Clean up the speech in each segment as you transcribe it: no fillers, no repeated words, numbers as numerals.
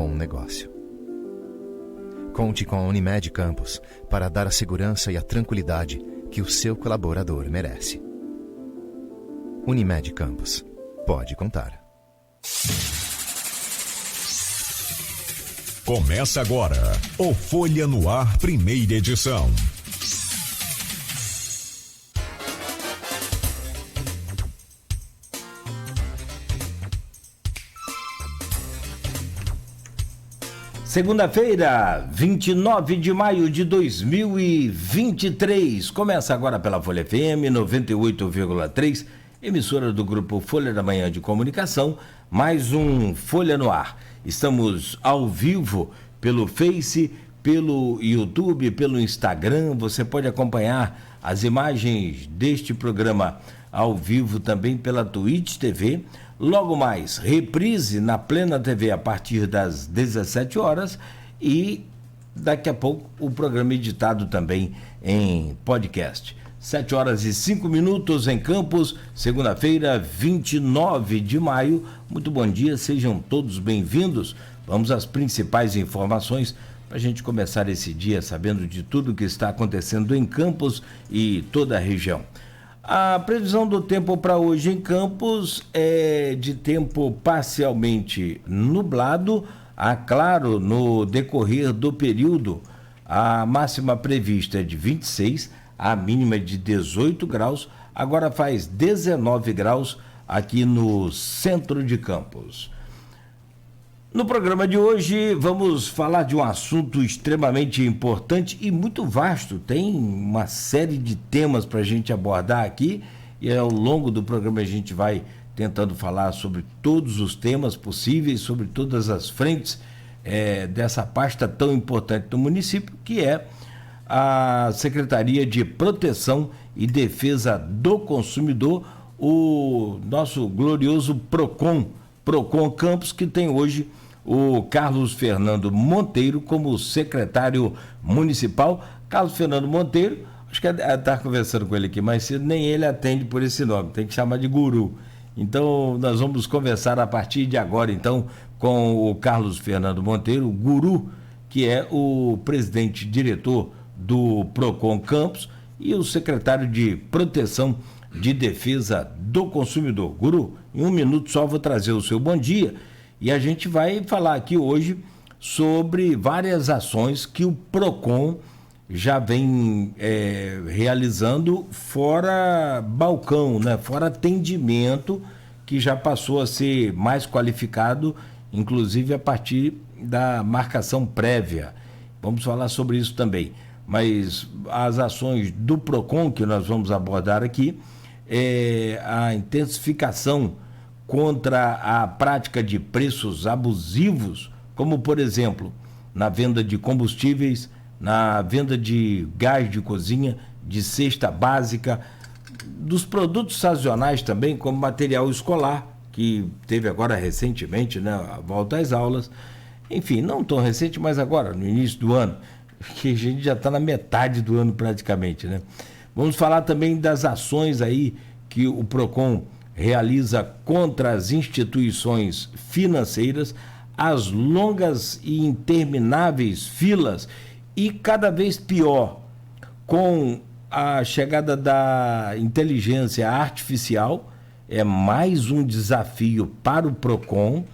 bom negócio. Conte com a Unimed Campos para dar a segurança e a tranquilidade que o seu colaborador merece. Unimed Campos. Pode contar. Começa agora o Folha no Ar, primeira edição. Segunda-feira, 29 de maio de 2023. Começa agora pela Folha FM 98,3, emissora do grupo Folha da Manhã de Comunicação, mais um Folha no Ar. Estamos ao vivo pelo Face, pelo YouTube, pelo Instagram. Você pode acompanhar as imagens deste programa ao vivo também pela Twitch TV. Logo mais, reprise na Plena TV a partir das 17 horas e daqui a pouco o programa editado também em podcast. 7 horas e 5 minutos em Campos, segunda-feira, 29 de maio. Muito bom dia, sejam todos bem-vindos. Vamos às principais informações para a gente começar esse dia sabendo de tudo que está acontecendo em Campos e toda a região. A previsão do tempo para hoje em Campos é de tempo parcialmente nublado a claro no decorrer do período. A máxima prevista é de 26, a mínima de 18 graus, agora faz 19 graus aqui no centro de Campos. No programa de hoje vamos falar de um assunto extremamente importante e muito vasto. Tem uma série de temas para a gente abordar aqui e ao longo do programa a gente vai tentando falar sobre todos os temas possíveis, sobre todas as frentes dessa pasta tão importante do município, que é a Secretaria de Proteção e Defesa do Consumidor, o nosso glorioso PROCON Campos, que tem hoje o Carlos Fernando Monteiro como secretário municipal. Carlos Fernando Monteiro, acho que está conversando com ele aqui mais cedo, nem ele atende por esse nome, tem que chamar de guru. Então nós vamos conversar a partir de agora então com o Carlos Fernando Monteiro, o guru, que é o presidente diretor do PROCON Campos e o secretário de Proteção de Defesa do Consumidor. Guru, em um minuto só vou trazer o seu bom dia. E a gente vai falar aqui hoje sobre várias ações que o PROCON já vem realizando fora balcão, né? Fora atendimento, que já passou a ser mais qualificado, inclusive a partir da marcação prévia. Vamos falar sobre isso também. Mas as ações do PROCON que nós vamos abordar aqui é a intensificação contra a prática de preços abusivos, como, por exemplo, na venda de combustíveis, na venda de gás de cozinha, de cesta básica, dos produtos sazonais também, como material escolar, que teve agora recentemente, né, a volta às aulas. Enfim, não tão recente, mas agora, no início do ano, que a gente já está na metade do ano praticamente, né? Vamos falar também das ações aí que o PROCON realiza contra as instituições financeiras, as longas e intermináveis filas e, cada vez pior, com a chegada da inteligência artificial, é mais um desafio para o PROCON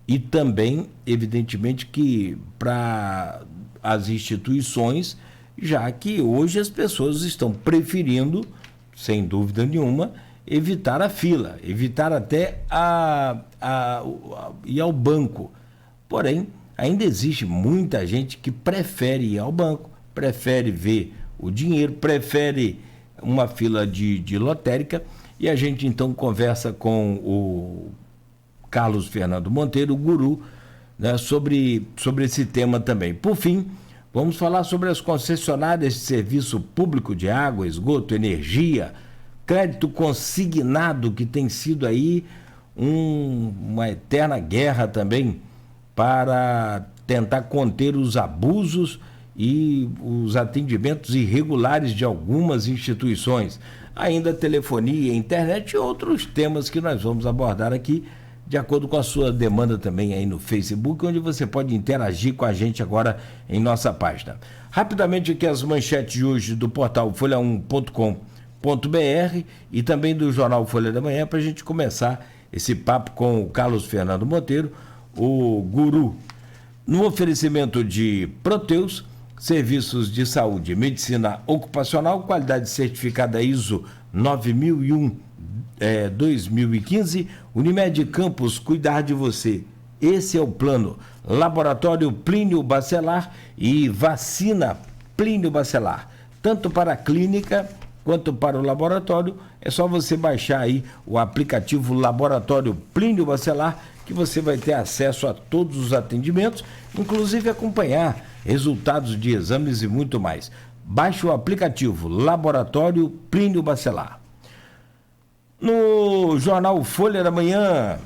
e também, evidentemente, que para as instituições, já que hoje as pessoas estão preferindo, sem dúvida nenhuma, evitar a fila, evitar até ir ao banco. Porém, ainda existe muita gente que prefere ir ao banco, prefere ver o dinheiro, prefere uma fila de lotérica, e a gente então conversa com o Carlos Fernando Monteiro, o guru, né, sobre esse tema também. Por fim, vamos falar sobre as concessionárias de serviço público de água, esgoto, energia, crédito consignado, que tem sido aí uma eterna guerra também para tentar conter os abusos e os atendimentos irregulares de algumas instituições. Ainda telefonia, internet e outros temas que nós vamos abordar aqui de acordo com a sua demanda também aí no Facebook, onde você pode interagir com a gente agora em nossa página. Rapidamente aqui as manchetes de hoje do portal folha1.com.br e também do jornal Folha da Manhã, para a gente começar esse papo com o Carlos Fernando Monteiro, o guru. No oferecimento de Proteus, serviços de saúde e medicina ocupacional, qualidade certificada ISO 9001-2015, Unimed Campos, cuidar de você. Esse é o plano. Laboratório Plínio Bacelar e vacina Plínio Bacelar. Tanto para a clínica quanto para o laboratório, é só você baixar aí o aplicativo Laboratório Plínio Bacelar, que você vai ter acesso a todos os atendimentos, inclusive acompanhar resultados de exames e muito mais. Baixe o aplicativo Laboratório Plínio Bacelar. No jornal Folha da Manhã,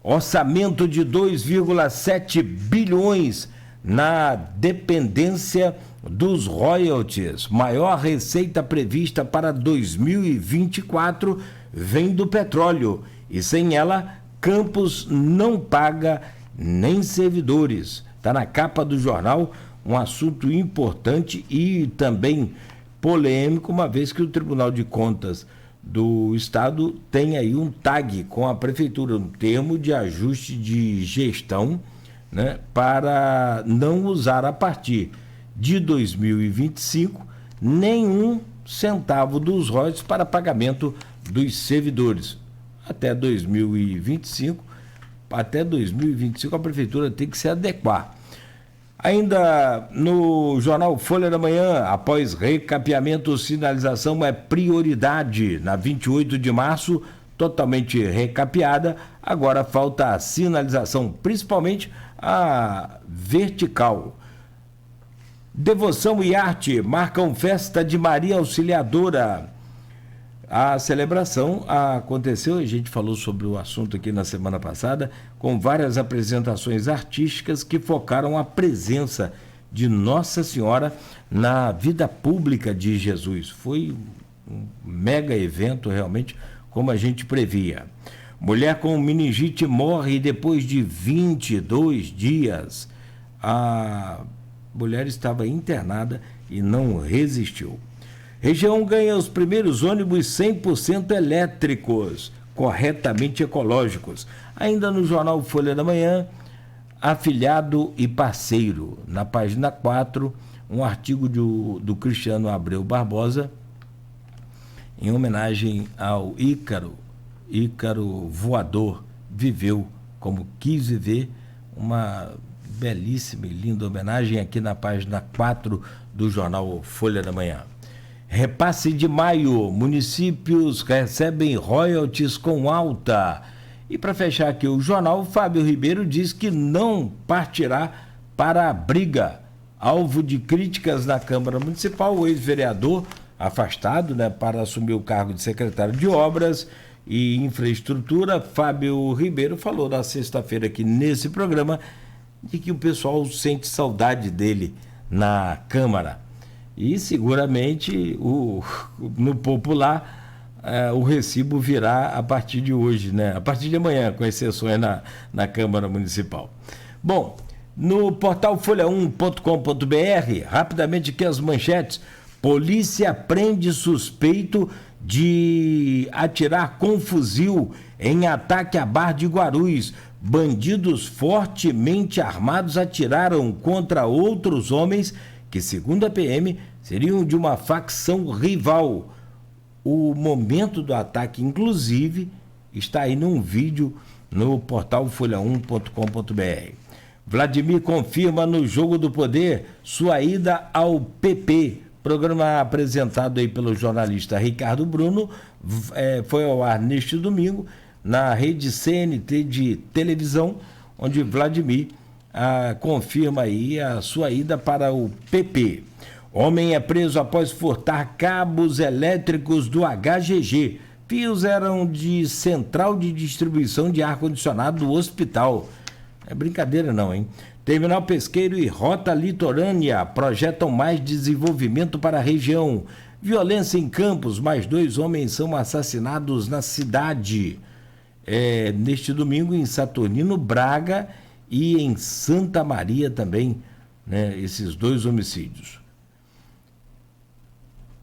orçamento de 2,7 bilhões na dependência dos royalties. Maior receita prevista para 2024 vem do petróleo e sem ela, Campos não paga nem servidores. Está na capa do jornal, um assunto importante e também polêmico, uma vez que o Tribunal de Contas do Estado tem aí um tag com a Prefeitura, um termo de ajuste de gestão, né, para não usar a partir de 2025 nenhum centavo dos royalties para pagamento dos servidores. Até 2025 a Prefeitura tem que se adequar. Ainda no jornal Folha da Manhã, após recapeamento, sinalização é prioridade. Na 28 de março, totalmente recapeada, agora falta a sinalização, principalmente a vertical. Devoção e arte marcam festa de Maria Auxiliadora. A celebração aconteceu, a gente falou sobre o assunto aqui na semana passada, com várias apresentações artísticas que focaram a presença de Nossa Senhora na vida pública de Jesus. Foi um mega evento, realmente, como a gente previa. Mulher com meningite morre depois de 22 dias. A mulher estava internada e não resistiu. Região ganha os primeiros ônibus 100% elétricos, corretamente ecológicos. Ainda no jornal Folha da Manhã, afilhado e parceiro. Na página 4, um artigo do Cristiano Abreu Barbosa, em homenagem ao Ícaro voador, viveu como quis viver, uma belíssima e linda homenagem aqui na página 4 do jornal Folha da Manhã. Repasse de maio, municípios recebem royalties com alta. E para fechar aqui o jornal, Fábio Ribeiro diz que não partirá para a briga. Alvo de críticas na Câmara Municipal, o ex-vereador afastado, né, para assumir o cargo de secretário de Obras e Infraestrutura, Fábio Ribeiro falou na sexta-feira aqui nesse programa de que o pessoal sente saudade dele na Câmara. E seguramente no popular o recibo virá a partir de hoje, né? A partir de amanhã, com exceções na Câmara Municipal. Bom, no portal folha1.com.br, rapidamente aqui as manchetes. Polícia prende suspeito de atirar com fuzil em ataque a bar de Guarulhos. Bandidos fortemente armados atiraram contra outros homens que, segundo a PM, seriam de uma facção rival. O momento do ataque, inclusive, está aí num vídeo no portal folha1.com.br. Vladimir confirma no Jogo do Poder sua ida ao PP. Programa apresentado aí pelo jornalista Ricardo Bruno, foi ao ar neste domingo, na rede CNT de televisão, onde Vladimir confirma aí a sua ida para o PP. Homem é preso após furtar cabos elétricos do HGG. Fios eram de central de distribuição de ar-condicionado do hospital. É brincadeira não, hein? Terminal Pesqueiro e Rota Litorânea projetam mais desenvolvimento para a região. Violência em Campos, mais 2 homens são assassinados na cidade. neste domingo em Saturnino, Braga e em Santa Maria também, né, esses 2 homicídios.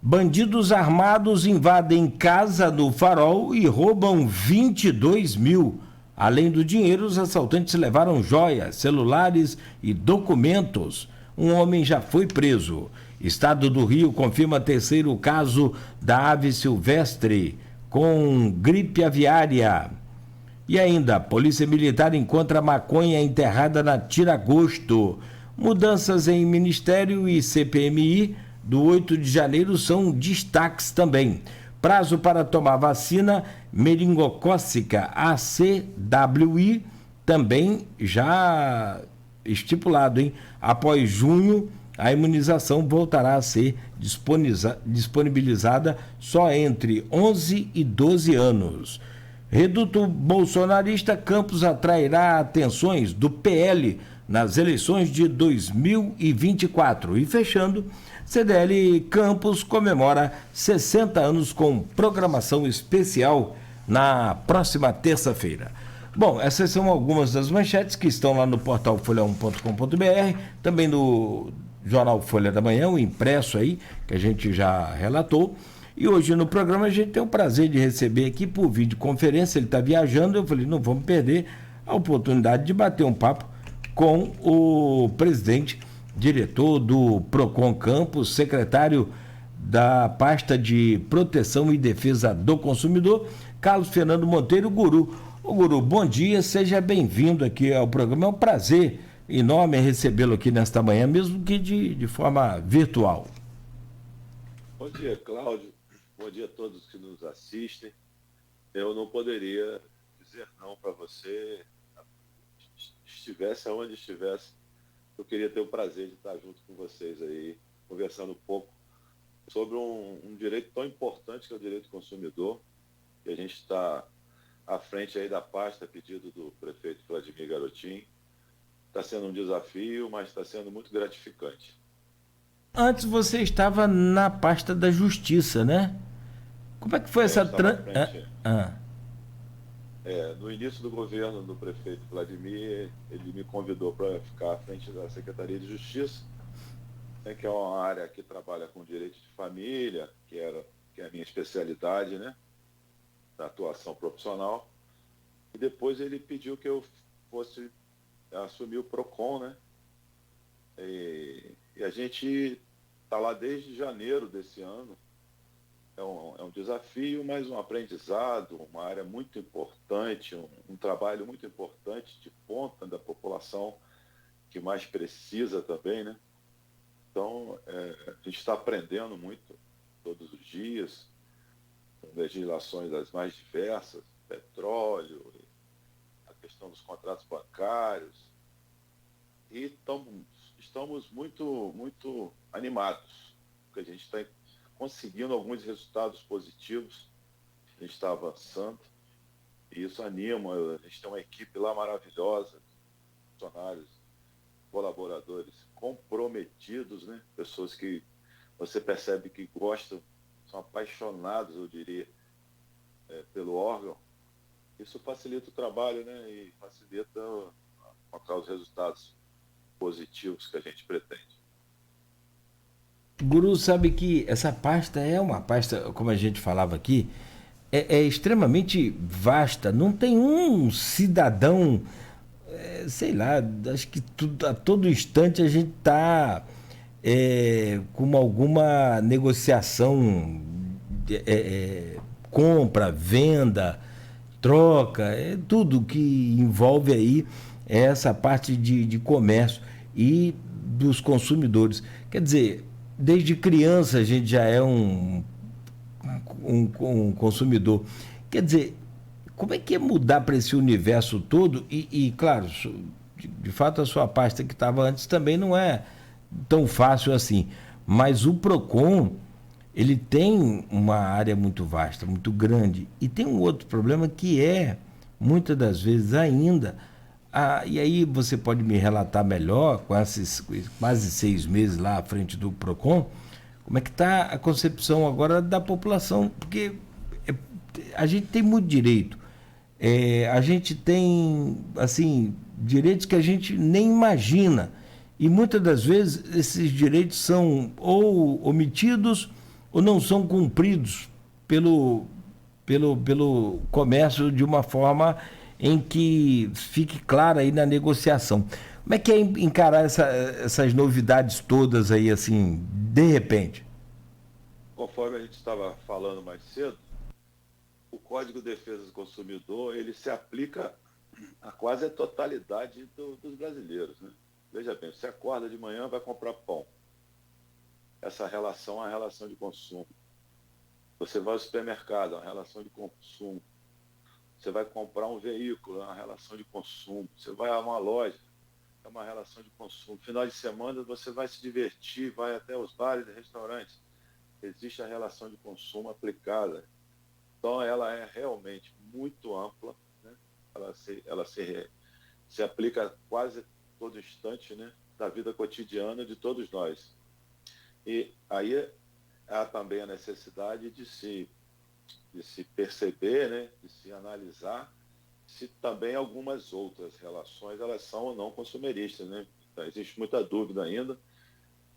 Bandidos armados invadem casa no Farol e roubam 22 mil. Além do dinheiro, os assaltantes levaram joias, celulares e documentos. Um homem já foi preso. Estado do Rio confirma 3º caso da ave silvestre com gripe aviária. E ainda, Polícia Militar encontra maconha enterrada na Tiragosto. Mudanças em Ministério e CPMI do 8 de janeiro são destaques também. Prazo para tomar vacina meningocócica ACWI também já estipulado, hein? Após junho, a imunização voltará a ser disponibilizada só entre 11 e 12 anos. Reduto bolsonarista, Campos atrairá atenções do PL nas eleições de 2024. E fechando, CDL Campos comemora 60 anos com programação especial na próxima terça-feira. Bom, essas são algumas das manchetes que estão lá no portal folha1.com.br, também no jornal Folha da Manhã, o impresso aí, que a gente já relatou. E hoje no programa a gente tem o prazer de receber aqui por videoconferência, ele está viajando, eu falei, não vamos perder a oportunidade de bater um papo com o presidente, diretor do Procon Campos, secretário da pasta de Proteção e Defesa do Consumidor, Carlos Fernando Monteiro, Guru. Ô Guru, bom dia, seja bem-vindo aqui ao programa, é um prazer enorme recebê-lo aqui nesta manhã, mesmo que de forma virtual. Bom dia, Cláudio. Bom dia a todos que nos assistem. Eu não poderia dizer não para você, estivesse aonde estivesse. Eu queria ter o prazer de estar junto com vocês aí, conversando um pouco sobre um direito tão importante que é o direito do consumidor, que a gente está à frente aí da pasta, a pedido do prefeito Vladimir Garotin. Está sendo um desafio, mas está sendo muito gratificante. Antes você estava na pasta da Justiça, né? Como é que foi essa... No início do governo do prefeito Vladimir, ele me convidou para ficar à frente da Secretaria de Justiça, né, que é uma área que trabalha com direito de família, que é a minha especialidade, né, da atuação profissional. E depois ele pediu que eu fosse assumir o Procon, né? E a gente está lá desde janeiro desse ano. É um desafio, mas um aprendizado, uma área muito importante, um trabalho muito importante de ponta da população que mais precisa também, né? Então, a gente está aprendendo muito todos os dias, com legislações das mais diversas, petróleo, a questão dos contratos bancários, e estamos muito, muito animados, porque a gente está conseguindo alguns resultados positivos, a gente está avançando, e isso anima. A gente tem uma equipe lá maravilhosa, funcionários, colaboradores comprometidos, né? Pessoas que você percebe que gostam, são apaixonados, eu diria, pelo órgão. Isso facilita o trabalho, né? E facilita os resultados positivos que a gente pretende. Guru, sabe que essa pasta é uma pasta, como a gente falava aqui, é extremamente vasta. Não tem um cidadão, sei lá, acho que a todo instante a gente está com alguma negociação, compra, venda, troca, tudo que envolve aí essa parte de comércio e dos consumidores. Quer dizer, desde criança a gente já é um consumidor. Quer dizer, como é que é mudar para esse universo todo? E claro, de fato a sua pasta que estava antes também não é tão fácil assim. Mas o Procon, ele tem uma área muito vasta, muito grande. E tem um outro problema que muitas das vezes ainda... e aí você pode me relatar melhor, com esses quase 6 meses lá à frente do Procon, como é que está a concepção agora da população? Porque a gente tem muito direito. A gente tem, assim, direitos que a gente nem imagina. E muitas das vezes esses direitos são ou omitidos ou não são cumpridos pelo comércio de uma forma em que fique claro aí na negociação. Como é que é encarar essas novidades todas aí, assim, de repente? Conforme a gente estava falando mais cedo, o Código de Defesa do Consumidor, ele se aplica a quase a totalidade dos brasileiros, né? Veja bem, você acorda de manhã, vai comprar pão. Essa relação é uma relação de consumo. Você vai ao supermercado, é uma relação de consumo. Você vai comprar um veículo, é uma relação de consumo. Você vai a uma loja, é uma relação de consumo. Final de semana você vai se divertir, vai até os bares e restaurantes. Existe a relação de consumo aplicada. Então ela é realmente muito ampla, né? Ela se aplica quase todo instante, né, da vida cotidiana de todos nós. E aí há também a necessidade de se perceber, né, de se analisar se também algumas outras relações elas são ou não consumeristas, né? Então, existe muita dúvida ainda,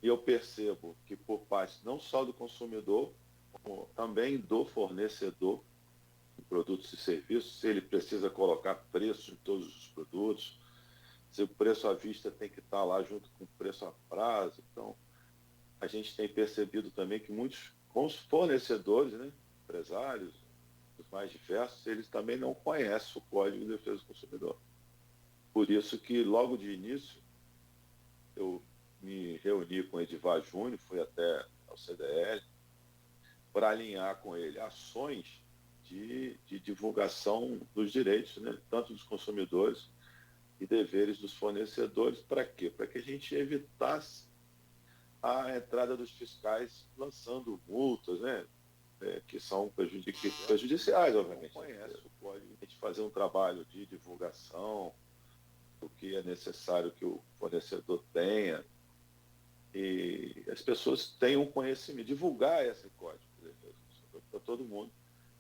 e eu percebo que por parte não só do consumidor, como também do fornecedor de produtos e serviços, se ele precisa colocar preço em todos os produtos, se o preço à vista tem que estar lá junto com o preço a prazo. Então, a gente tem percebido também que muitos fornecedores, né, empresários, os mais diversos, eles também não conhecem o Código de Defesa do Consumidor. Por isso que, logo de início, eu me reuni com o Edivar Júnior, fui até ao CDL, para alinhar com ele ações de divulgação dos direitos, né, tanto dos consumidores e deveres dos fornecedores. Para quê? Para que a gente evitasse a entrada dos fiscais lançando multas, né, que são prejudiciais, obviamente. Conhece o código, a gente fazer um trabalho de divulgação do que é necessário que o fornecedor tenha, e as pessoas tenham conhecimento, divulgar esse código para todo mundo,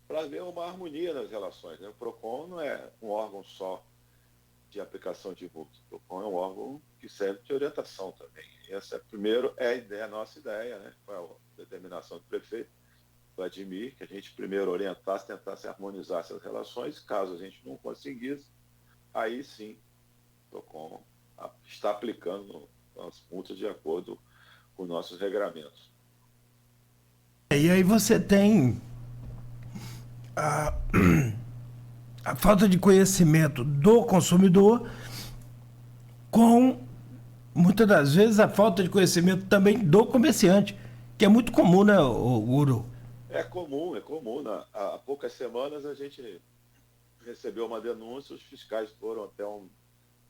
para ver uma harmonia nas relações, né? O PROCON não é um órgão só de aplicação de multa. O PROCON é um órgão que serve de orientação também. E essa, primeiro, é a ideia, a nossa ideia, né? Foi a determinação do prefeito Vladimir, que a gente primeiro orientasse, tentasse harmonizar essas relações. Caso a gente não conseguisse, aí sim, o PROCON está aplicando as multas de acordo com nossos regramentos. E aí você tem a falta de conhecimento do consumidor com, muitas das vezes, a falta de conhecimento também do comerciante, que é muito comum, né, Guru? É comum. Há poucas semanas a gente recebeu uma denúncia, os fiscais foram até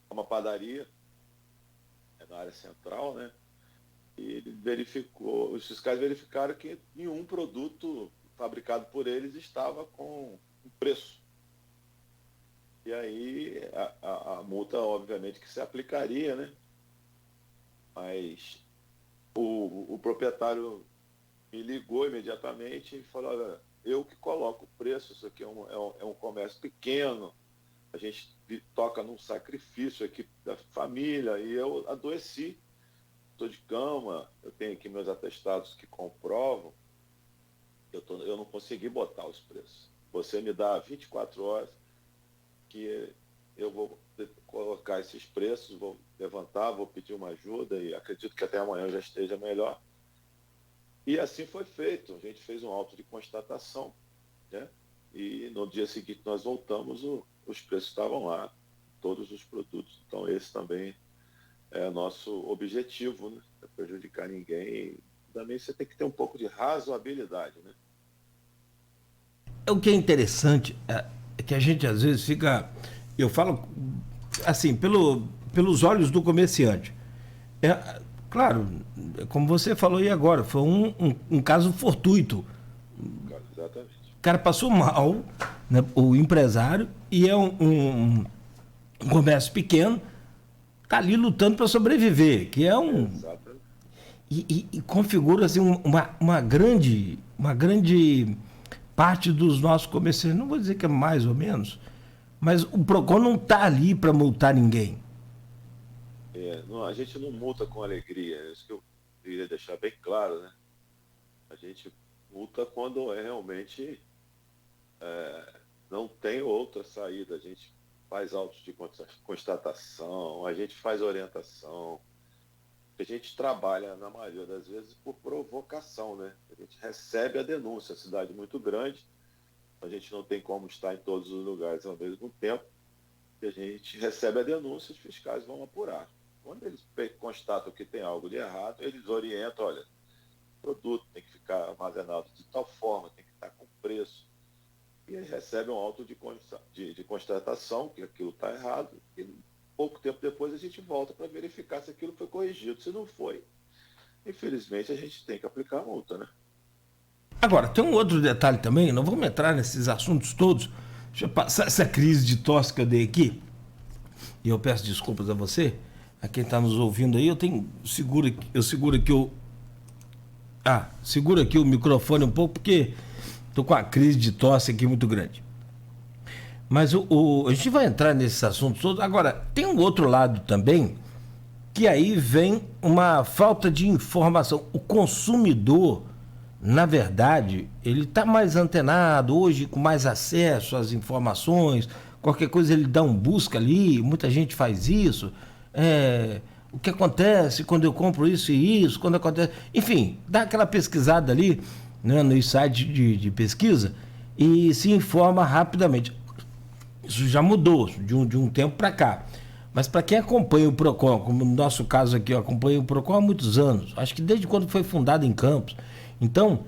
uma padaria, na área central, né? E os fiscais verificaram que nenhum produto fabricado por eles estava com um preço. E aí a multa, obviamente, que se aplicaria, né? Mas o proprietário me ligou imediatamente e falou: olha, eu que coloco o preço, isso aqui é um comércio pequeno, a gente toca num sacrifício aqui da família, e eu adoeci, estou de cama, eu tenho aqui meus atestados que comprovam, eu não consegui botar os preços. Você me dá 24 horas que eu vou colocar esses preços, vou levantar, vou pedir uma ajuda, e acredito que até amanhã já esteja melhor. E assim foi feito. A gente fez um auto de constatação, né? E no dia seguinte nós voltamos, os preços estavam lá, todos os produtos. Então esse também é nosso objetivo, né? Não prejudicar ninguém. Também você tem que ter um pouco de razoabilidade, né? O que é interessante é que a gente às vezes fica, eu falo assim, pelos olhos do comerciante. Claro, como você falou aí agora, foi um caso fortuito. Exatamente. O cara passou mal, né, o empresário, e é um comércio pequeno, está ali lutando para sobreviver, que é um... Exatamente. E configura assim, uma grande parte dos nossos comerciantes, não vou dizer que é mais ou menos, Mas o PROCON não está ali para multar ninguém. A gente não multa com alegria, é isso que eu queria deixar bem claro, né? A gente multa quando realmente não tem outra saída. A gente faz autos de constatação, a gente faz orientação, a gente trabalha, na maioria das vezes, por provocação, né? A gente recebe a denúncia, a cidade é muito grande, a gente não tem como estar em todos os lugares ao mesmo tempo, e a gente recebe a denúncia, os fiscais vão apurar. Quando eles constatam que tem algo de errado, eles orientam, olha, o produto tem que ficar armazenado de tal forma, tem que estar com preço, e aí recebe um auto de constatação que aquilo está errado, e pouco tempo depois a gente volta para verificar se aquilo foi corrigido. Se não foi, infelizmente a gente tem que aplicar a multa, né? Agora, tem um outro detalhe também, não vamos entrar nesses assuntos todos. Deixa eu passar essa crise de tosse que eu dei aqui, e eu peço desculpas a você, a quem está nos ouvindo aí, segura aqui o microfone um pouco, porque estou com uma crise de tosse aqui muito grande. Mas a gente vai entrar nesses assuntos todos. Agora, tem um outro lado também, que aí vem uma falta de informação. O consumidor, na verdade, ele está mais antenado hoje, com mais acesso às informações. Qualquer coisa ele dá um busca ali, muita gente faz isso. O que acontece quando eu compro isso e isso, quando acontece... Enfim, dá aquela pesquisada ali, né, no site de pesquisa e se informa rapidamente. Isso já mudou de um tempo para cá. Mas para quem acompanha o PROCON, como no nosso caso aqui, eu acompanho o PROCON há muitos anos, acho que desde quando foi fundado em Campos. Então,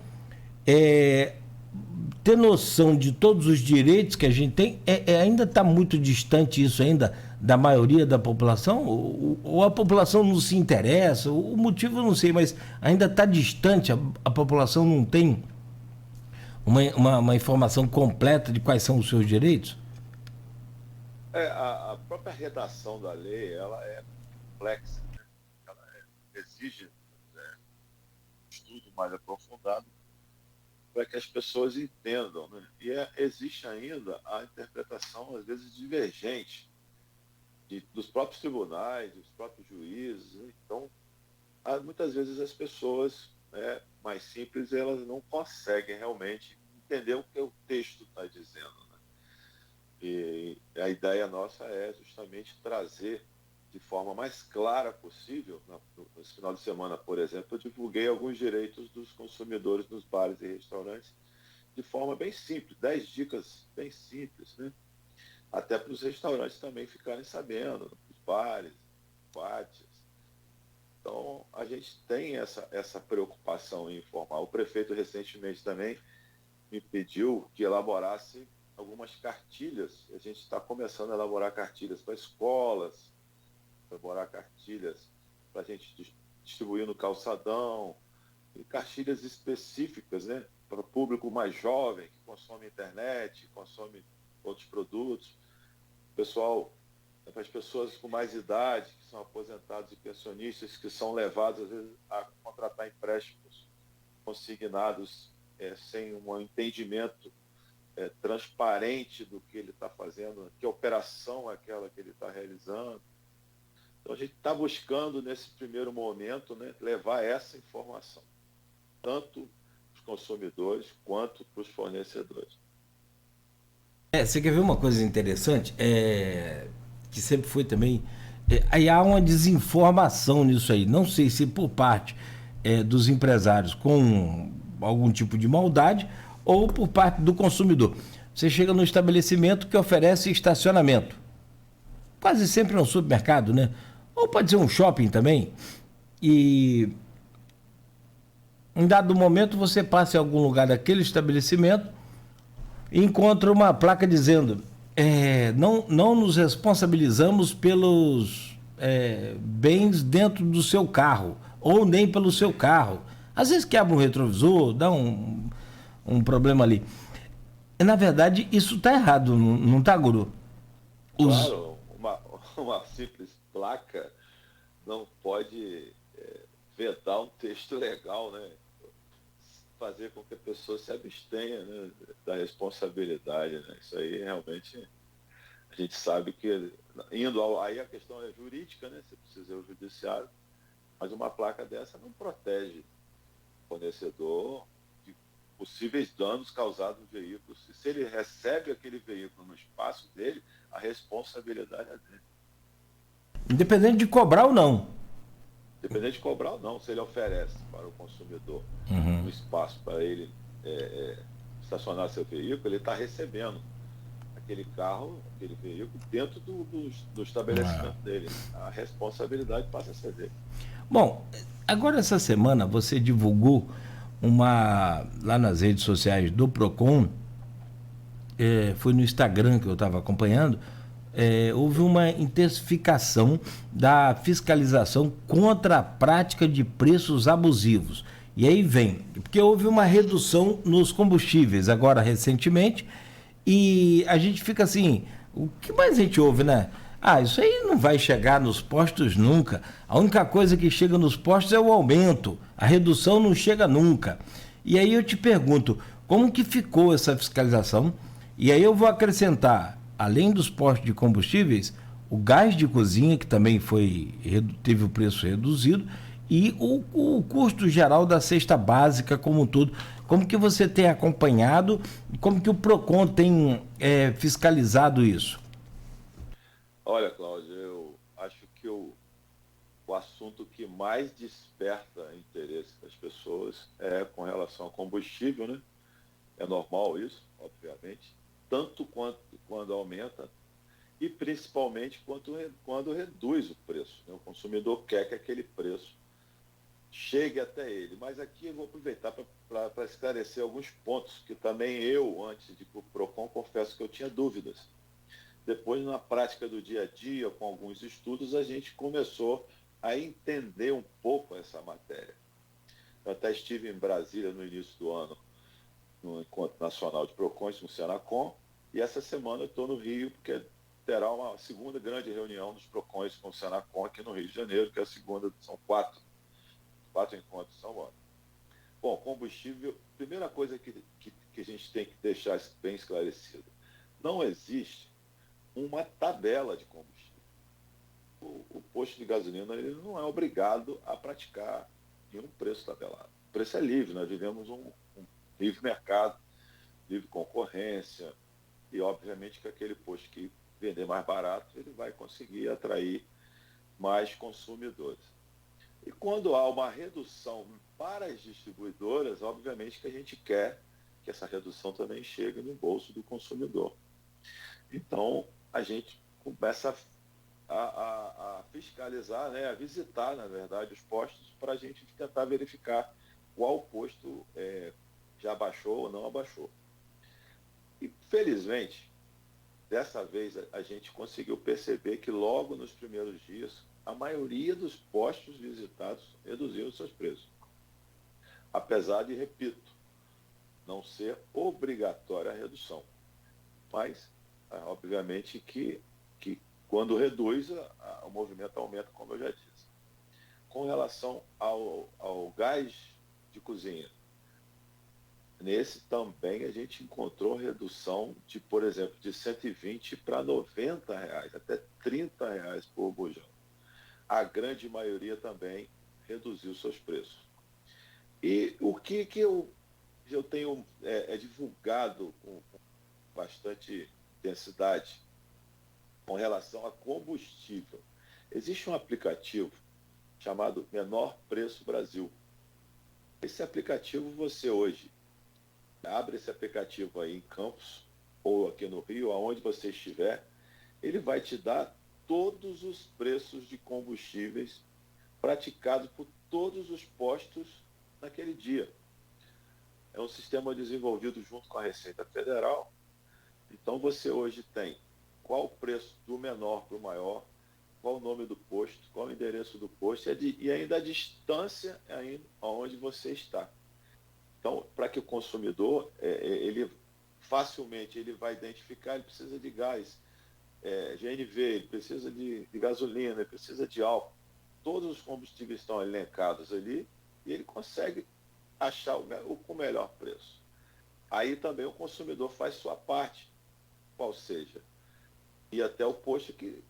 ter noção de todos os direitos que a gente tem, ainda está muito distante isso ainda da maioria da população, ou a população não se interessa, o motivo eu não sei, mas ainda está distante, a população não tem uma informação completa de quais são os seus direitos? A própria redação da lei, ela é complexa, né? Ela exige um estudo mais aprofundado para que as pessoas entendam, né? E existe ainda a interpretação, às vezes, divergente dos próprios tribunais, dos próprios juízes, né? Então, muitas vezes as pessoas mais simples, elas não conseguem realmente entender o que o texto está dizendo, né? E a ideia nossa é justamente trazer de forma mais clara possível. Nesse final de semana, por exemplo, eu divulguei alguns direitos dos consumidores nos bares e restaurantes de forma bem simples, 10 dicas bem simples, né? Até para os restaurantes também ficarem sabendo, os bares, boates. Então, a gente tem essa preocupação em informar. O prefeito recentemente também me pediu que elaborasse algumas cartilhas. A gente está começando a elaborar cartilhas para escolas, elaborar cartilhas para a gente distribuir no calçadão, e cartilhas específicas, né, para o público mais jovem, que consome internet, consome outros produtos. Pessoal, para as pessoas com mais idade, que são aposentados e pensionistas, que são levados, às vezes, a contratar empréstimos consignados sem um entendimento transparente do que ele está fazendo, que operação é aquela que ele está realizando. Então, a gente está buscando, nesse primeiro momento, né, levar essa informação, tanto para os consumidores quanto para os fornecedores. Você quer ver uma coisa interessante? Que sempre foi também... aí há uma desinformação nisso aí. Não sei se por parte dos empresários com algum tipo de maldade ou por parte do consumidor. Você chega no estabelecimento que oferece estacionamento. Quase sempre é um supermercado, né? Ou pode ser um shopping também. E em dado momento você passa em algum lugar daquele estabelecimento e encontra uma placa dizendo não nos responsabilizamos pelos bens dentro do seu carro, ou nem pelo seu carro. Às vezes quebra um retrovisor, dá um problema ali. Na verdade, isso está errado, não está, Guru? Claro, uma simples placa não pode vedar um texto legal, né? Fazer com que a pessoa se abstenha, né, da responsabilidade, né? Isso aí realmente A gente sabe que aí a questão é jurídica, né? Você precisa ir ao judiciário, mas uma placa dessa não protege o fornecedor de possíveis danos causados no veículo. Se ele recebe aquele veículo no espaço dele, a responsabilidade é dele. Independente de cobrar ou não. Independente de cobrar ou não, se ele oferece para o consumidor um espaço para ele estacionar seu veículo, ele está recebendo aquele carro, aquele veículo, dentro do estabelecimento dele. A responsabilidade passa a ser dele. Bom, agora essa semana você divulgou lá nas redes sociais do Procon, foi no Instagram que eu estava acompanhando, houve uma intensificação da fiscalização contra a prática de preços abusivos. E aí porque houve uma redução nos combustíveis agora recentemente, e a gente fica assim, o que mais a gente ouve, né? Isso aí não vai chegar nos postos nunca. A única coisa que chega nos postos é o aumento. A redução não chega nunca. E aí eu te pergunto, como que ficou essa fiscalização? E aí eu vou acrescentar, além dos postos de combustíveis, o gás de cozinha, que também teve o preço reduzido, e o custo geral da cesta básica como um todo. Como que você tem acompanhado e como que o Procon tem fiscalizado isso? Olha, Cláudio, eu acho que o assunto que mais desperta interesse das pessoas é com relação ao combustível, né? É normal isso, obviamente, tanto quando aumenta e principalmente quando reduz o preço, né? O consumidor quer que aquele preço chegue até ele. Mas aqui eu vou aproveitar para esclarecer alguns pontos que também eu, antes de ir para o Procon, confesso que eu tinha dúvidas. Depois, na prática do dia a dia, com alguns estudos, a gente começou a entender um pouco essa matéria. Eu até estive em Brasília no início do ano, no Encontro Nacional de Procons, no Senacom, e essa semana eu estou no Rio, porque terá uma segunda grande reunião dos Procons com o Senacom aqui no Rio de Janeiro, que é a segunda, são quatro encontros são ano. Bom, combustível, primeira coisa que a gente tem que deixar bem esclarecido, não existe uma tabela de combustível. O posto de gasolina ele não é obrigado a praticar nenhum preço tabelado. O preço é livre, nós vivemos um livre mercado, livre concorrência, e obviamente que aquele posto que vender mais barato, ele vai conseguir atrair mais consumidores. E quando há uma redução para as distribuidoras, obviamente que a gente quer que essa redução também chegue no bolso do consumidor. Então, a gente começa a fiscalizar, né, a visitar, na verdade, os postos para a gente tentar verificar qual posto já abaixou ou não abaixou. E, felizmente, dessa vez a gente conseguiu perceber que logo nos primeiros dias, a maioria dos postos visitados reduziram seus preços. Apesar de, repito, não ser obrigatória a redução. Mas, obviamente, que quando reduz, o movimento aumenta, como eu já disse. Com relação ao gás de cozinha, nesse também a gente encontrou redução de, por exemplo, de 120 para R$90, até R$30 por bujão. A grande maioria também reduziu seus preços. E o que eu tenho divulgado com bastante intensidade com relação a combustível. Existe um aplicativo chamado Menor Preço Brasil. Esse aplicativo, você hoje abre esse aplicativo aí em Campos ou aqui no Rio, aonde você estiver, ele vai te dar todos os preços de combustíveis praticados por todos os postos naquele dia. É um sistema desenvolvido junto com a Receita Federal. Então você hoje tem qual o preço do menor para o maior, qual o nome do posto, qual o endereço do posto e ainda a distância onde você está. Então, para que o consumidor, ele facilmente ele vai identificar, ele precisa de gás, GNV, ele precisa de gasolina, ele precisa de álcool. Todos os combustíveis estão elencados ali e ele consegue achar o melhor preço. Aí também o consumidor faz sua parte, qual seja, e até o posto que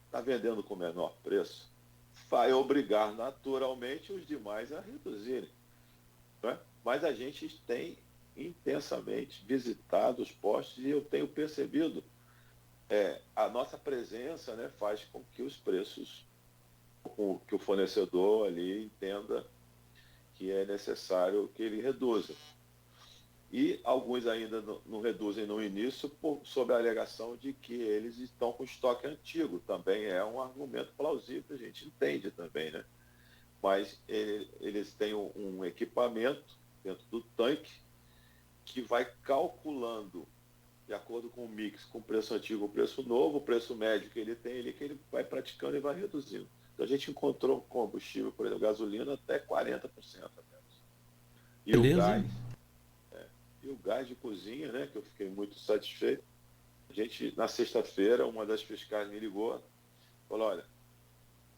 está vendendo com menor preço vai obrigar naturalmente os demais a reduzirem. Né? Mas a gente tem intensamente visitado os postos e eu tenho percebido a nossa presença, né, faz com que os preços, que o fornecedor ali entenda que é necessário que ele reduza. E alguns ainda não reduzem no início sob a alegação de que eles estão com estoque antigo. Também é um argumento plausível, a gente entende também, né? Mas eles têm um equipamento dentro do tanque que vai calculando, de acordo com o mix, com o preço antigo, o preço novo, o preço médio que ele tem ali, que ele vai praticando e vai reduzindo. Então a gente encontrou combustível, por exemplo, gasolina, até 40% apenas. E Beleza. o gás de cozinha, né, que eu fiquei muito satisfeito. A gente, na sexta-feira, uma das fiscais me ligou, falou, olha,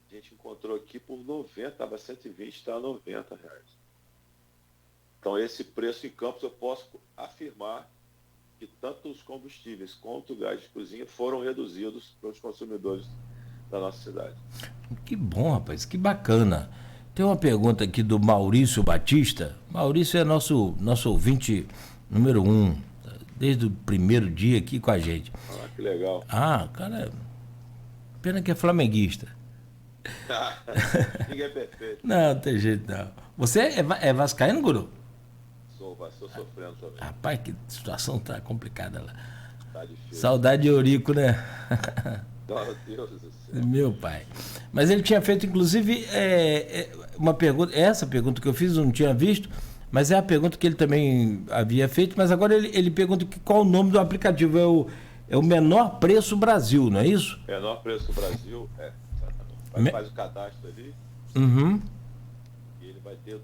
a gente encontrou aqui por 90, estava 120, está a 90 reais. Então, esse preço em Campos, eu posso afirmar que tanto os combustíveis quanto o gás de cozinha foram reduzidos para os consumidores da nossa cidade. Que bom, rapaz, que bacana. Tem uma pergunta aqui do Maurício Batista. Maurício é nosso ouvinte número 1, desde o primeiro dia aqui com a gente. Ah, que legal. Cara, pena que é flamenguista. Ninguém é perfeito. Não tem jeito não. Você é vascaíno, Guru? Estou sofrendo também. Rapaz, que situação tá complicada lá. Tá difícil. Saudade de Eurico, né? Meu Deus do céu. Meu pai. Mas ele tinha feito, inclusive, uma pergunta. Essa pergunta que eu fiz eu não tinha visto, mas é a pergunta que ele também havia feito. Mas agora ele pergunta qual o nome do aplicativo. É o Menor Preço Brasil, não é isso? Menor Preço do Brasil, exatamente. Faz o cadastro ali. Uhum. E ele vai ter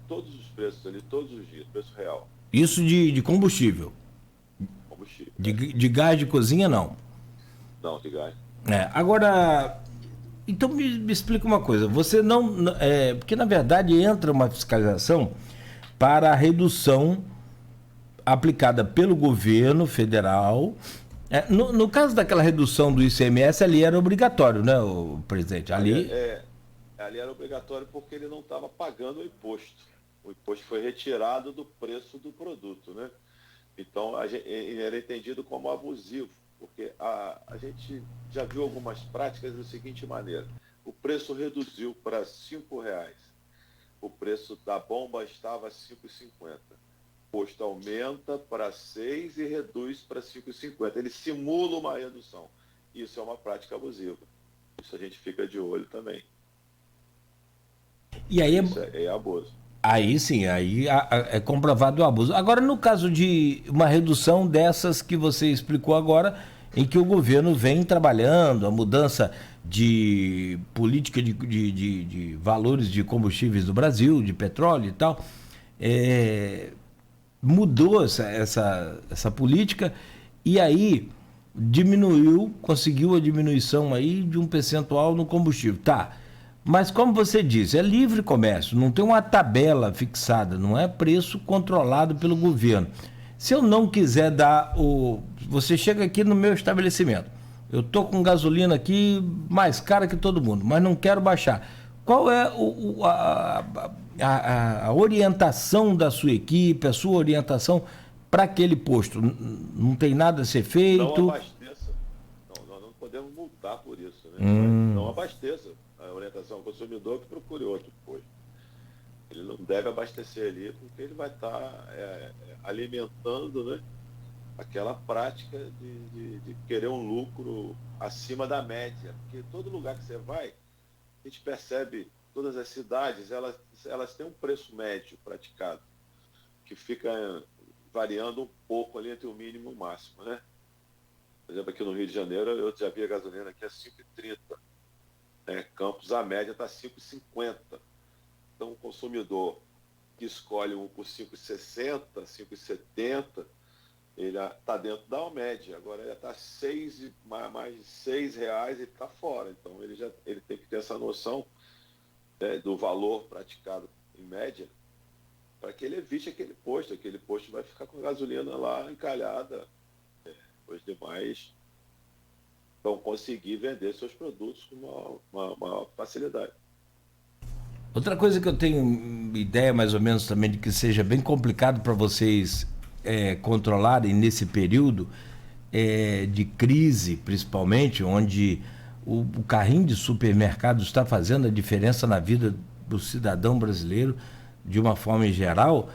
todos os preços ali, todos os dias, preço real. Isso de combustível. Combustível. De gás de cozinha, não. Não, de gás. Agora, então me explica uma coisa. Você não. Porque, na verdade, entra uma fiscalização para a redução aplicada pelo governo federal. No caso daquela redução do ICMS, ali era obrigatório, né, o presidente? Ali era obrigatório porque ele não estava pagando o imposto. O imposto foi retirado do preço do produto, né? Então, ele era entendido como abusivo, porque a gente já viu algumas práticas da seguinte maneira. O preço reduziu para R$ 5,00. O preço da bomba estava R$ 5,50. O imposto aumenta para 6 e reduz para 5,50. Ele simula uma redução. Isso é uma prática abusiva. Isso a gente fica de olho também. E aí Isso é abuso. Aí sim, aí é comprovado o abuso. Agora, no caso de uma redução dessas que você explicou agora, em que o governo vem trabalhando, a mudança de política de valores de combustíveis do Brasil, de petróleo e tal, mudou essa política e aí conseguiu a diminuição aí de um percentual no combustível. Tá. Mas, como você disse, é livre comércio, não tem uma tabela fixada, não é preço controlado pelo governo. Se eu não quiser Você chega aqui no meu estabelecimento, eu estou com gasolina aqui mais cara que todo mundo, mas não quero baixar. Qual é a orientação da sua equipe, a sua orientação para aquele posto? Não tem nada a ser feito? Não abasteça. Nós não podemos multar por isso, né? Não abasteça. A orientação ao consumidor que procure outro posto. Ele não deve abastecer ali porque ele vai estar alimentando, né, aquela prática de querer um lucro acima da média. Porque todo lugar que você vai, a gente percebe, todas as cidades, elas têm um preço médio praticado, que fica variando um pouco ali entre o mínimo e o máximo, né? Por exemplo, aqui no Rio de Janeiro, eu já vi a gasolina aqui a 5,30. Campos, a média está 5,50. Então, o consumidor que escolhe um por 5,60, 5,70, ele está dentro da média. Agora, ele está mais de R$6 e está fora. Então, ele tem que ter essa noção, né, do valor praticado em média, para que ele evite aquele posto. Aquele posto vai ficar com a gasolina lá encalhada. Os demais Então, conseguir vender seus produtos com uma maior facilidade. Outra coisa que eu tenho ideia mais ou menos também de que seja bem complicado para vocês controlarem nesse período de crise, principalmente, onde o carrinho de supermercado está fazendo a diferença na vida do cidadão brasileiro de uma forma em geral,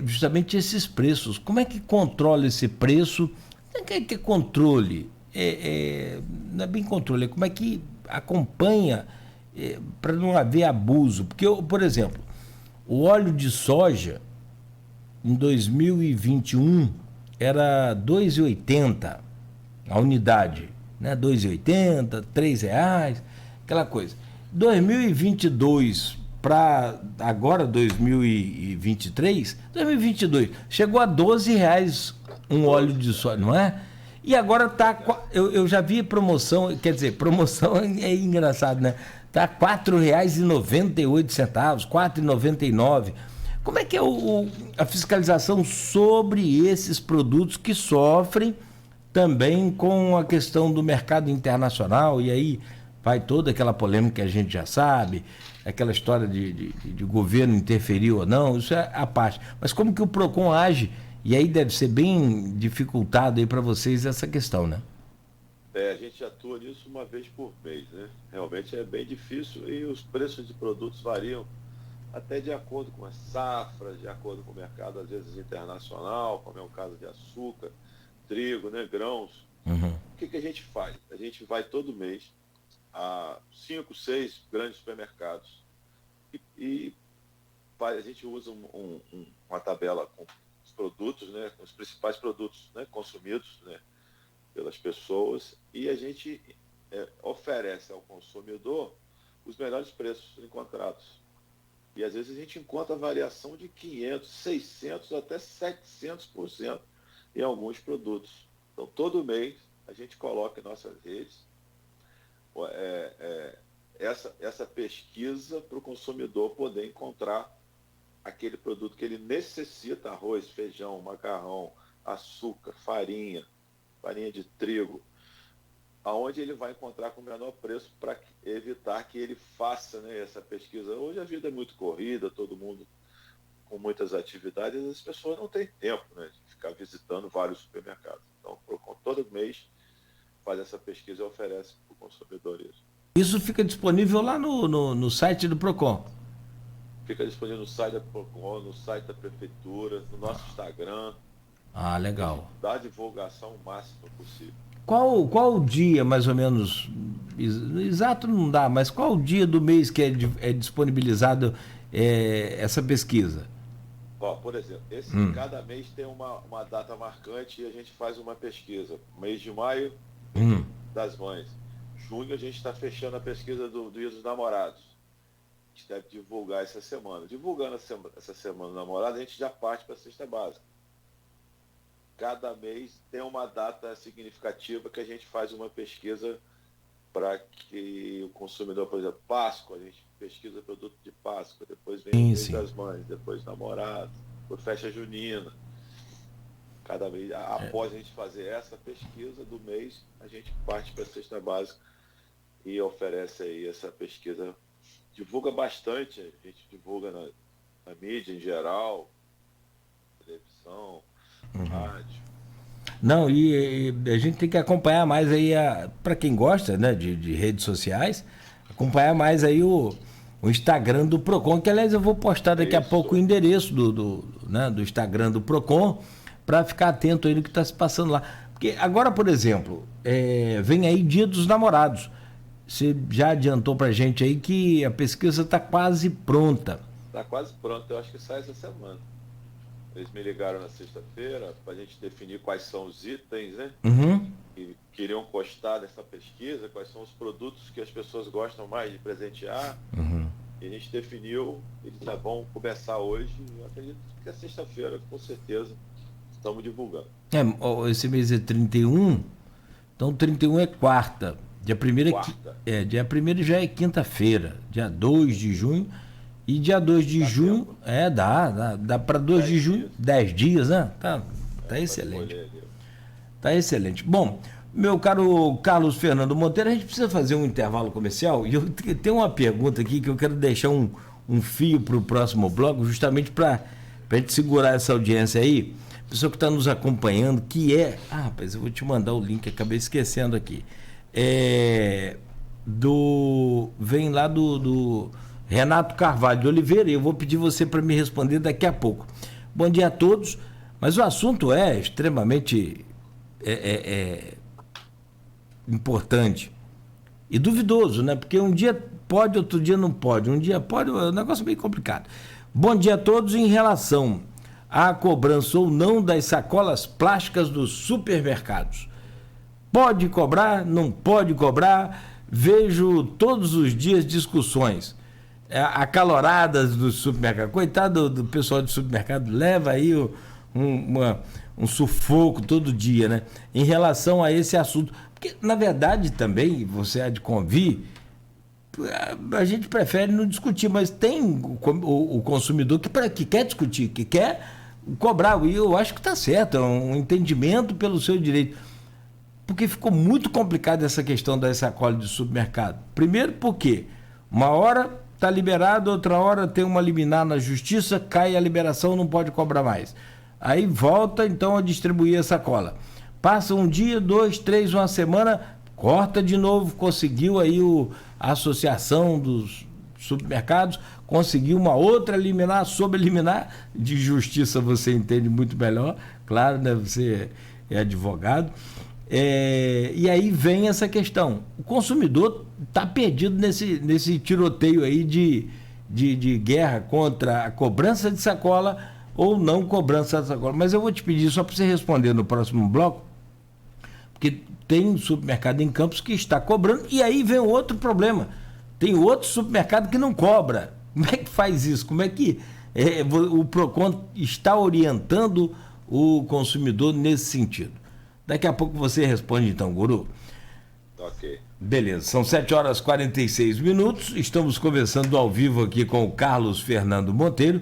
justamente esses preços. Como é que controla esse preço? Não é que é controle, não é bem controle, como é que acompanha para não haver abuso? Porque, por exemplo, o óleo de soja em 2021 era R$ 2,80 a unidade, né? R$ 2,80, R$ 3, aquela coisa. 2022 para agora 2022, chegou a R$ 12 um óleo de soja, não é? E agora tá, eu já vi promoção, quer dizer, promoção é engraçado, né? Tá R$ 4,98, R$ 4,99. Como é que é a fiscalização sobre esses produtos que sofrem também com a questão do mercado internacional? E aí vai toda aquela polêmica que a gente já sabe, aquela história de governo interferir ou não, isso é a parte. Mas como que o PROCON age? E aí deve ser bem dificultado aí para vocês essa questão, né? A gente atua nisso uma vez por mês, né? Realmente é bem difícil e os preços de produtos variam até de acordo com as safras, de acordo com o mercado, às vezes internacional, como é o caso de açúcar, trigo, né, grãos. Uhum. O que a gente faz? A gente vai todo mês a 5, 6 grandes supermercados e a gente usa uma tabela com os produtos, né, com os principais produtos, né, consumidos, né, pelas pessoas, e a gente oferece ao consumidor os melhores preços encontrados. E às vezes a gente encontra variação de 500, 600 até 700% em alguns produtos. Então, todo mês a gente coloca em nossas redes essa pesquisa para o consumidor poder encontrar aquele produto que ele necessita: arroz, feijão, macarrão, açúcar, farinha de trigo, aonde ele vai encontrar com o menor preço para evitar que ele faça, né, essa pesquisa. Hoje a vida é muito corrida, todo mundo com muitas atividades, as pessoas não têm tempo, né, de ficar visitando vários supermercados. Então, o PROCON todo mês faz essa pesquisa e oferece para o consumidor isso. Isso fica disponível lá no site do PROCON? Fica disponível no site da PROCON, no site da Prefeitura, no nosso Instagram. Ah, legal. Dá a divulgação o máximo possível. Qual o dia, mais ou menos, exato não dá, mas qual o dia do mês que é disponibilizado essa pesquisa? Por exemplo, cada mês tem uma data marcante e a gente faz uma pesquisa. Mês de maio, das mães. Junho a gente está fechando a pesquisa do Dia dos Namorados. A gente deve divulgar essa semana. Divulgando essa semana do namorado, a gente já parte para a cesta básica. Cada mês tem uma data significativa que a gente faz uma pesquisa para que o consumidor, por exemplo, Páscoa, a gente pesquisa produto de Páscoa, depois vem o mês das mães, depois namorados, depois festa junina. Cada mês, após a gente fazer essa pesquisa do mês, a gente parte para a cesta básica e oferece aí essa pesquisa. Divulga bastante, a gente divulga na mídia em geral, televisão, rádio. Não, e a gente tem que acompanhar mais aí, para quem gosta, né, de redes sociais, acompanhar mais aí o Instagram do PROCON, que aliás eu vou postar daqui a pouco o endereço do Instagram do PROCON, para ficar atento aí no que está se passando lá. Porque agora, por exemplo, vem aí Dia dos Namorados. Você já adiantou para a gente aí que a pesquisa está quase pronta. Está quase pronta, eu acho que sai essa semana. Eles me ligaram na sexta-feira para a gente definir quais são os itens, né? Que queriam constar dessa pesquisa, quais são os produtos que as pessoas gostam mais de presentear. E a gente definiu, e tá bom começar hoje. Eu acredito que é sexta-feira, com certeza, estamos divulgando. Esse mês é 31, então 31 é quarta. Dia 1º dia 1º já é quinta-feira, dia 2 de junho. E dia 2 de junho, tempo. Dá para 2 de junho, 10 dias, né? Tá excelente. Tá excelente. Bom, Meu caro Carlos Fernando Monteiro, a gente precisa fazer um intervalo comercial e eu tenho uma pergunta aqui que eu quero deixar um fio para o próximo bloco, justamente para a gente segurar essa audiência aí. Pessoa que está nos acompanhando, que é... rapaz, eu vou te mandar o link, acabei esquecendo aqui. Vem lá do Renato Carvalho de Oliveira, e eu vou pedir você para me responder daqui a pouco. Bom dia a todos, mas o assunto é extremamente importante e duvidoso, né? Porque um dia pode, outro dia não pode. Um dia pode, é um negócio bem complicado. Bom dia a todos. Em relação à cobrança ou não das sacolas plásticas dos supermercados. Pode cobrar? Não pode cobrar? Vejo todos os dias discussões acaloradas do supermercado. Coitado do pessoal do supermercado, leva aí um sufoco todo dia, né? Em relação a esse assunto. Porque, na verdade, também, você há de convir, a gente prefere não discutir, mas tem o consumidor que quer discutir, que quer cobrar, e eu acho que está certo, é um entendimento pelo seu direito. Porque ficou muito complicado essa questão das sacolas de supermercado. Primeiro porque uma hora está liberado, outra hora tem uma liminar na justiça, cai a liberação, não pode cobrar mais. Aí volta então a distribuir a sacola. Passa um dia, 2, 3, uma semana, corta de novo, conseguiu aí a associação dos supermercados, conseguiu uma outra liminar, sob liminar de justiça, você entende muito melhor, claro, né? Você é advogado. E aí vem essa questão. O consumidor está perdido nesse tiroteio aí de guerra contra a cobrança de sacola ou não cobrança de sacola. Mas eu vou te pedir só para você responder no próximo bloco, porque tem um supermercado em Campos que está cobrando, e aí vem outro problema. Tem outro supermercado que não cobra. Como é que faz isso? Como é que o PROCON está orientando o consumidor nesse sentido? Daqui a pouco você responde então, Guru. Ok. Beleza, são 7h46. Estamos conversando ao vivo aqui com o Carlos Fernando Monteiro,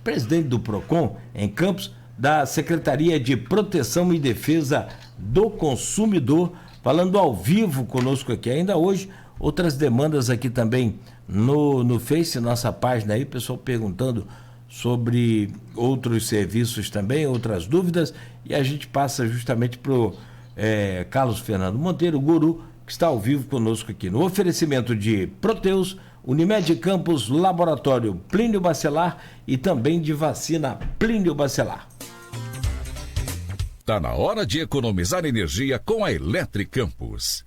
presidente do PROCON em Campos, da Secretaria de Proteção e Defesa do Consumidor, falando ao vivo conosco aqui. Ainda hoje, outras demandas aqui também no Face, nossa página aí, pessoal perguntando sobre outros serviços também, outras dúvidas, e a gente passa justamente para o Carlos Fernando Monteiro, o Guru, que está ao vivo conosco aqui. No oferecimento de Proteus, Unimed Campos, Laboratório Plínio Bacelar e também de vacina Plínio Bacelar. Tá na hora de economizar energia com a Eletricampos.